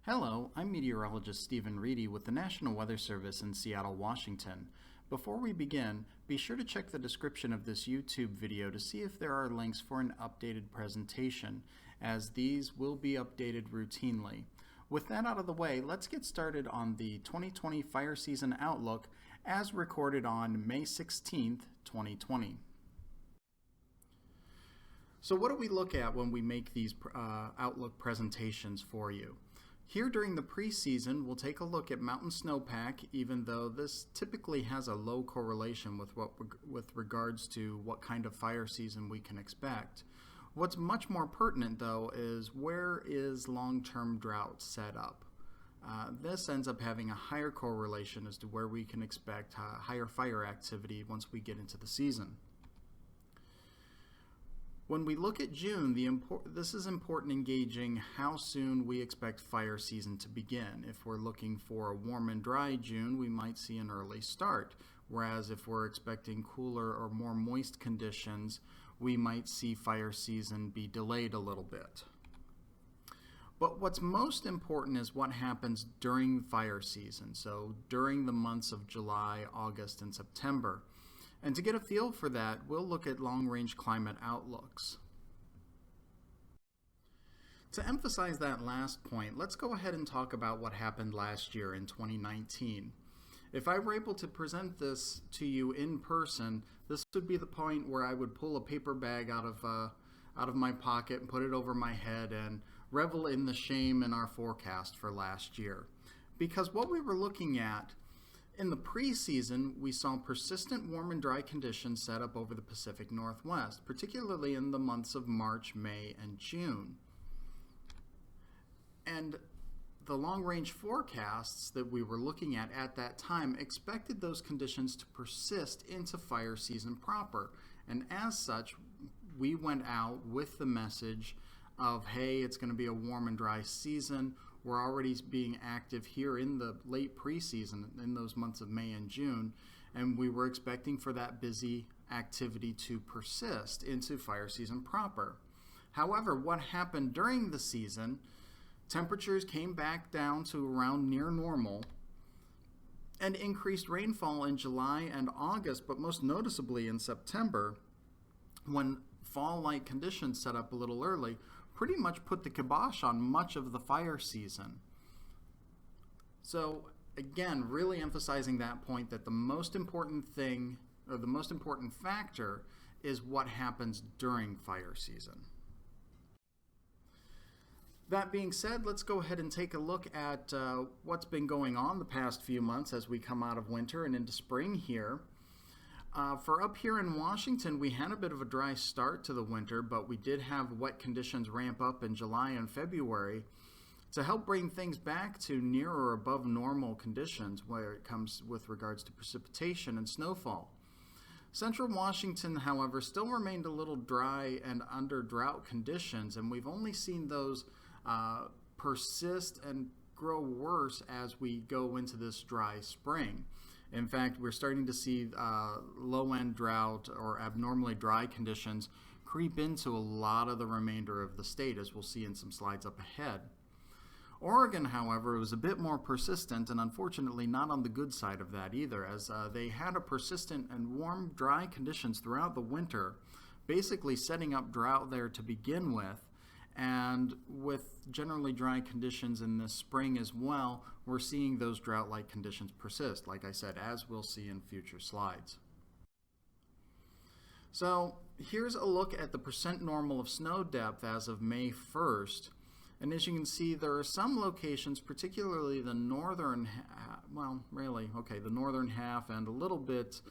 Hello, I'm meteorologist Stephen Reedy with the National Weather Service in Seattle, Washington. Before we begin, be sure to check the description of this YouTube video to see if there are links for an updated presentation, as these will be updated routinely. With that out of the way, let's get started on the 2020 fire season outlook as recorded on May 16th, 2020. So what do we look at when we make these outlook presentations for you? Here during the preseason, we'll take a look at mountain snowpack, even though this typically has a low correlation with regards to what kind of fire season we can expect. What's much more pertinent, though, is where is long-term drought set up? This ends up having a higher correlation as to where we can expect higher fire activity once we get into the season. When we look at June, this is important in gauging how soon we expect fire season to begin. If we're looking for a warm and dry June, we might see an early start, whereas if we're expecting cooler or more moist conditions, we might see fire season be delayed a little bit. But what's most important is what happens during fire season, so during the months of July, August, and September. And to get a feel for that, we'll look at long-range climate outlooks. To emphasize that last point, let's go ahead and talk about what happened last year in 2019. If I were able to present this to you in person, this would be the point where I would pull a paper bag out of my pocket and put it over my head and revel in the shame in our forecast for last year. Because what we were looking at in the preseason, we saw persistent warm and dry conditions set up over the Pacific Northwest, particularly in the months of March, May, and June. And the long-range forecasts that we were looking at that time expected those conditions to persist into fire season proper. And as such, we went out with the message of, hey, it's going to be a warm and dry season. We're already being active here in the late preseason in those months of May and June, and we were expecting for that busy activity to persist into fire season proper. However, what happened during the season, temperatures came back down to around near normal, and increased rainfall in July and August, but most noticeably in September, when fall-like conditions set up a little early, pretty much put the kibosh on much of the fire season. So again, really emphasizing that point that the most important thing, or the most important factor, is what happens during fire season. That being said, let's go ahead and take a look at what's been going on the past few months as we come out of winter and into spring here. For up here in Washington, we had a bit of a dry start to the winter, but we did have wet conditions ramp up in July and February to help bring things back to near or above normal conditions where it comes with regards to precipitation and snowfall. Central Washington, however, still remained a little dry and under drought conditions, and we've only seen those persist and grow worse as we go into this dry spring. In fact, we're starting to see low-end drought or abnormally dry conditions creep into a lot of the remainder of the state, as we'll see in some slides up ahead. Oregon, however, was a bit more persistent and unfortunately not on the good side of that either, as they had a persistent and warm, dry conditions throughout the winter, basically setting up drought there to begin with. And with generally dry conditions in this spring as well, we're seeing those drought-like conditions persist, like I said, as we'll see in future slides. So here's a look at the percent normal of snow depth as of May 1st. And as you can see, there are some locations, particularly the northern, the northern half and a little bit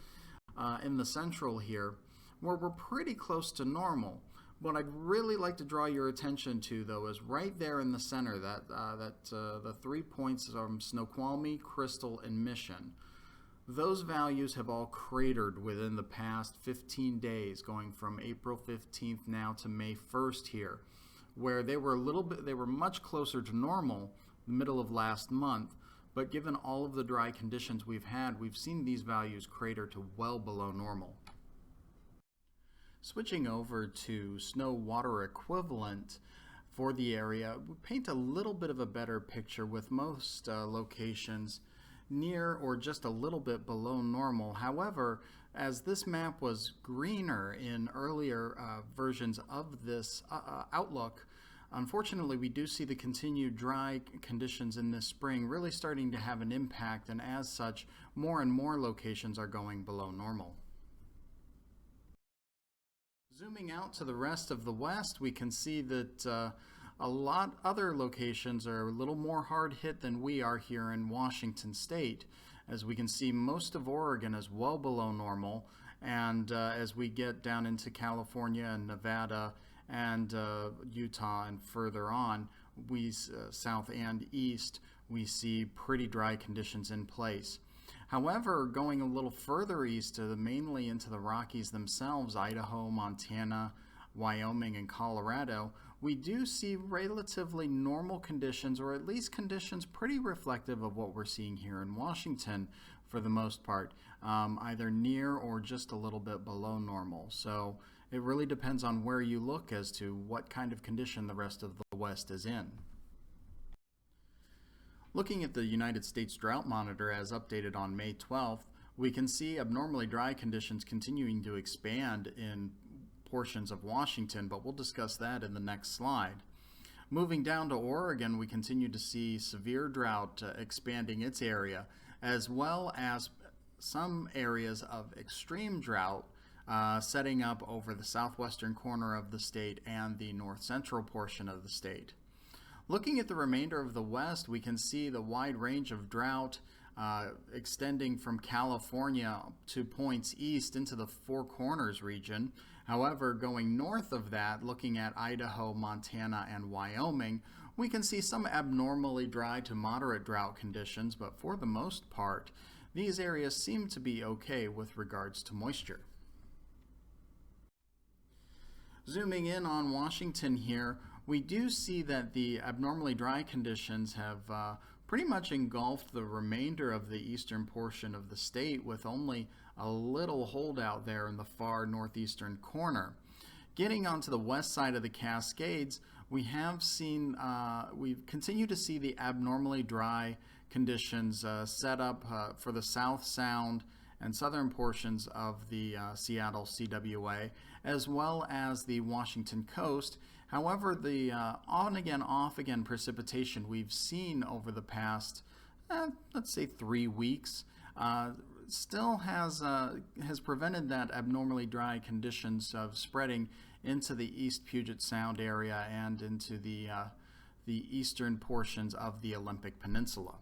in the central here, where we're pretty close to normal. What I'd really like to draw your attention to, though, is right there in the center, the 3 points from Snoqualmie, Crystal, and Mission. Those values have all cratered within the past 15 days, going from April 15th now to May 1st here, where they were much closer to normal the middle of last month, but given all of the dry conditions we've had, we've seen these values crater to well below normal. Switching over to snow water equivalent for the area, we paint a little bit of a better picture with most locations near or just a little bit below normal. However, as this map was greener in earlier versions of this outlook, unfortunately we do see the continued dry conditions in this spring really starting to have an impact, and as such, more and more locations are going below normal. Zooming out to the rest of the West, we can see that a lot other locations are a little more hard hit than we are here in Washington State. As we can see, most of Oregon is well below normal, and as we get down into California and Nevada and Utah and further on, we south and east, we pretty dry conditions in place. However, going a little further east, mainly into the Rockies themselves, Idaho, Montana, Wyoming, and Colorado, we do see relatively normal conditions, or at least conditions pretty reflective of what we're seeing here in Washington for the most part, either near or just a little bit below normal. So it really depends on where you look as to what kind of condition the rest of the West is in. Looking at the United States Drought Monitor as updated on May 12th, we can see abnormally dry conditions continuing to expand in portions of Washington, but we'll discuss that in the next slide. Moving down to Oregon, we continue to see severe drought expanding its area, as well as some areas of extreme drought setting up over the southwestern corner of the state and the north central portion of the state. Looking at the remainder of the West, we can see the wide range of drought extending from California to points east into the Four Corners region. However, going north of that, looking at Idaho, Montana, and Wyoming, we can see some abnormally dry to moderate drought conditions, but for the most part, these areas seem to be okay with regards to moisture. Zooming in on Washington here, we do see that the abnormally dry conditions have pretty much engulfed the remainder of the eastern portion of the state, with only a little holdout there in the far northeastern corner. Getting onto the west side of the Cascades, we continue to see the abnormally dry conditions set up for the South Sound and southern portions of the Seattle CWA, as well as the Washington coast. However, the on-again, off-again precipitation we've seen over the past, let's say 3 weeks, still has prevented that abnormally dry conditions of spreading into the East Puget Sound area and into the eastern portions of the Olympic Peninsula.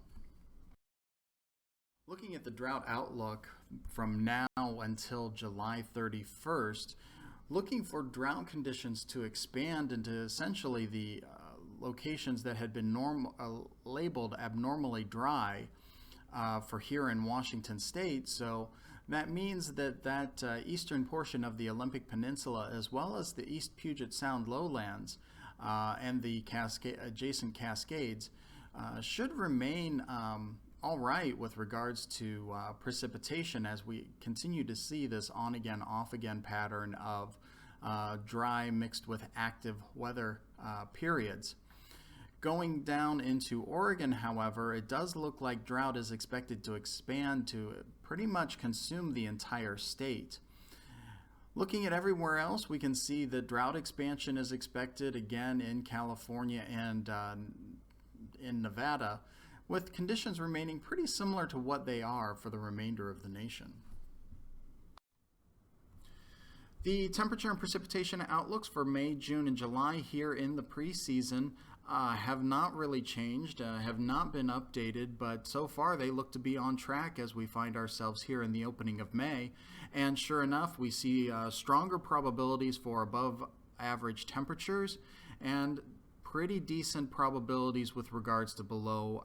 Looking at the drought outlook from now until July 31st, looking for drought conditions to expand into essentially the locations that had been labeled abnormally dry for here in Washington State. So that means that eastern portion of the Olympic Peninsula, as well as the East Puget Sound lowlands and the adjacent Cascades, should remain all right with regards to precipitation, as we continue to see this on-again, off-again pattern of dry mixed with active weather periods. Going down into Oregon, however, it does look like drought is expected to expand to pretty much consume the entire state. Looking at everywhere else, we can see that drought expansion is expected again in California and in Nevada, with conditions remaining pretty similar to what they are for the remainder of the nation. The temperature and precipitation outlooks for May, June, and July here in the preseason have not really changed, have not been updated, but so far they look to be on track as we find ourselves here in the opening of May. And sure enough, we see stronger probabilities for above average temperatures and pretty decent probabilities with regards to below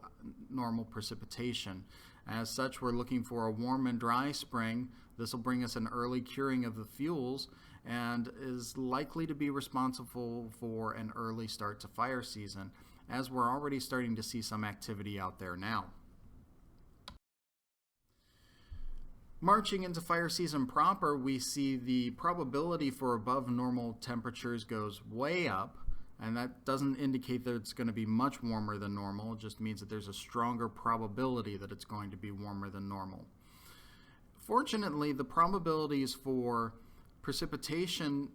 normal precipitation. As such, we're looking for a warm and dry spring. This will bring us an early curing of the fuels and is likely to be responsible for an early start to fire season, as we're already starting to see some activity out there now. Marching into fire season proper, we see the probability for above normal temperatures goes way up, And that doesn't indicate that it's going to be much warmer than normal. It just means that there's a stronger probability that it's going to be warmer than normal. Fortunately, the probabilities for precipitation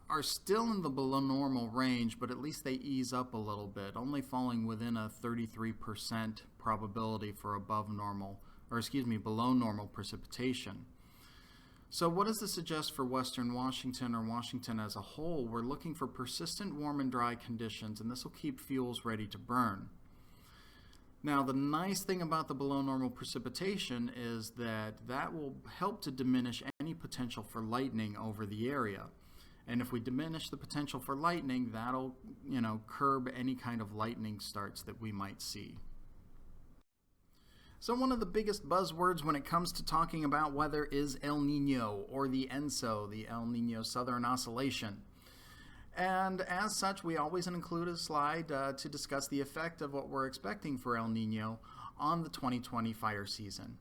are still in the below normal range, but at least they ease up a little bit, only falling within a 33% probability for below normal precipitation. So what does this suggest for Western Washington or Washington as a whole? We're looking for persistent warm and dry conditions, and this will keep fuels ready to burn. Now, the nice thing about the below normal precipitation is that will help to diminish any potential for lightning over the area. And if we diminish the potential for lightning, that'll, curb any kind of lightning starts that we might see. So one of the biggest buzzwords when it comes to talking about weather is El Nino, or the ENSO, the El Nino Southern Oscillation. And as such, we always include a slide to discuss the effect of what we're expecting for El Nino on the 2020 fire season.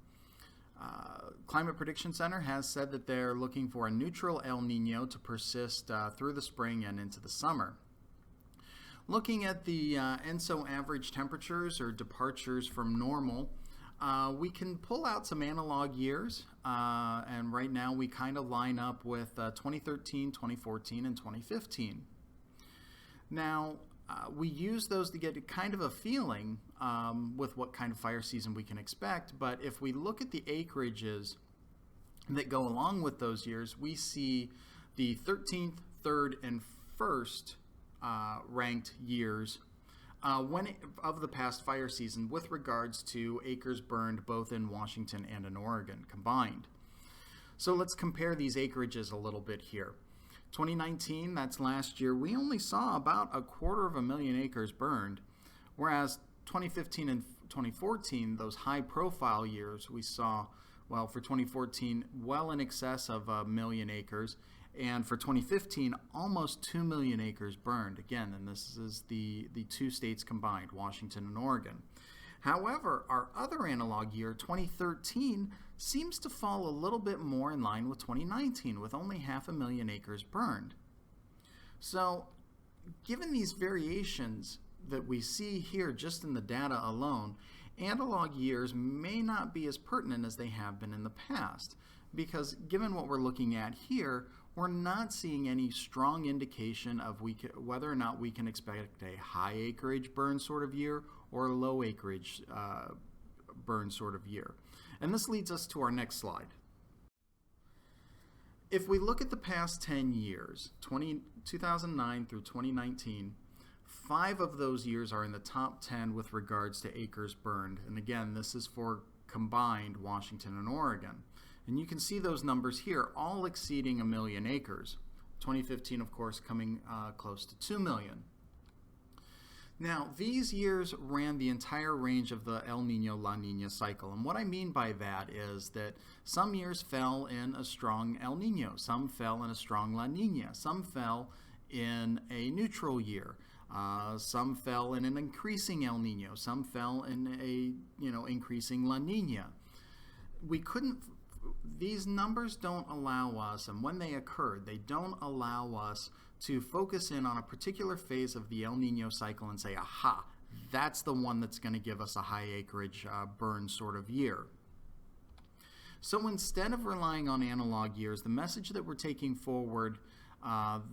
Climate Prediction Center has said that they're looking for a neutral El Nino to persist through the spring and into the summer. Looking at the ENSO average temperatures or departures from normal, we can pull out some analog years, and right now we kind of line up with 2013, 2014, and 2015. Now, we use those to get kind of a feeling with what kind of fire season we can expect, but if we look at the acreages that go along with those years, we see the 13th, 3rd, and 1st ranked years of the past fire season with regards to acres burned both in Washington and in Oregon combined. So let's compare these acreages a little bit here. 2019, that's last year, we only saw about 250,000 acres burned, whereas 2015 and 2014, those high profile years, we saw, well, for 2014, well in excess of 1 million acres, and for 2015, almost 2 million acres burned. Again, and this is the two states combined, Washington and Oregon. However, our other analog year, 2013, seems to fall a little bit more in line with 2019, with only 500,000 acres burned. So, given these variations that we see here just in the data alone, analog years may not be as pertinent as they have been in the past, because given what we're looking at here, we're not seeing any strong indication of whether or not we can expect a high acreage burn sort of year or a low acreage burn sort of year. And this leads us to our next slide. If we look at the past 10 years, 2009 through 2019, 5 of those years are in the top 10 with regards to acres burned. And again, this is for combined Washington and Oregon. And you can see those numbers here, all exceeding 1 million acres. 2015, of course, coming close to 2 million. Now, these years ran the entire range of the El Nino-La Nina cycle. And what I mean by that is that some years fell in a strong El Nino, some fell in a strong La Nina, some fell in a neutral year. Some fell in an increasing El Nino, some fell in a increasing La Nina. These numbers don't allow us, and when they occurred, they don't allow us to focus in on a particular phase of the El Nino cycle and say, aha, that's the one that's going to give us a high acreage burn sort of year. So instead of relying on analog years, the message that we're taking forward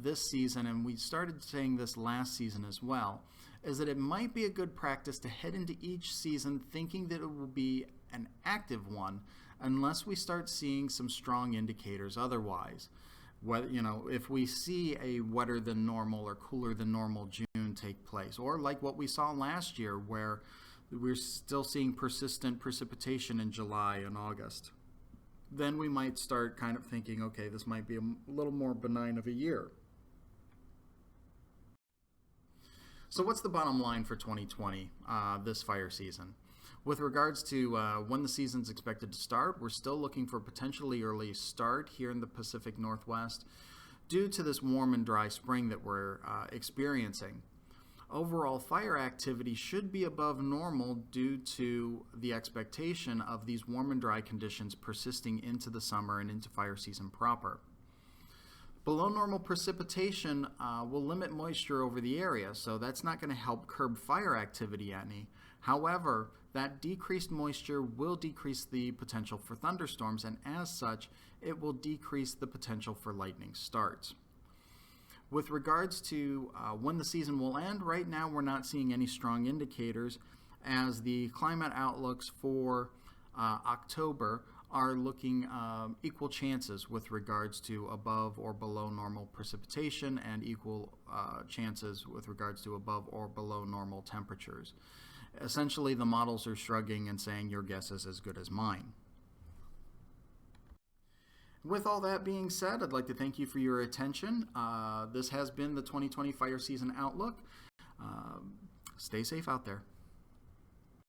this season, and we started saying this last season as well, is that it might be a good practice to head into each season thinking that it will be an active one, unless we start seeing some strong indicators otherwise. If we see a wetter than normal or cooler than normal June take place, or like what we saw last year where we're still seeing persistent precipitation in July and August, then we might start kind of thinking, okay, this might be a little more benign of a year. So what's the bottom line for 2020, this fire season? With regards to when the season's expected to start, we're still looking for a potentially early start here in the Pacific Northwest due to this warm and dry spring that we're experiencing. Overall fire activity should be above normal due to the expectation of these warm and dry conditions persisting into the summer and into fire season proper. Below normal precipitation will limit moisture over the area, so that's not going to help curb fire activity any. However, that decreased moisture will decrease the potential for thunderstorms, and as such, it will decrease the potential for lightning starts. With regards to when the season will end, right now we're not seeing any strong indicators, as the climate outlooks for October are looking equal chances with regards to above or below normal precipitation and equal chances with regards to above or below normal temperatures. Essentially, the models are shrugging and saying your guess is as good as mine. With all that being said, I'd like to thank you for your attention. This has been the 2020 Fire Season Outlook. Stay safe out there.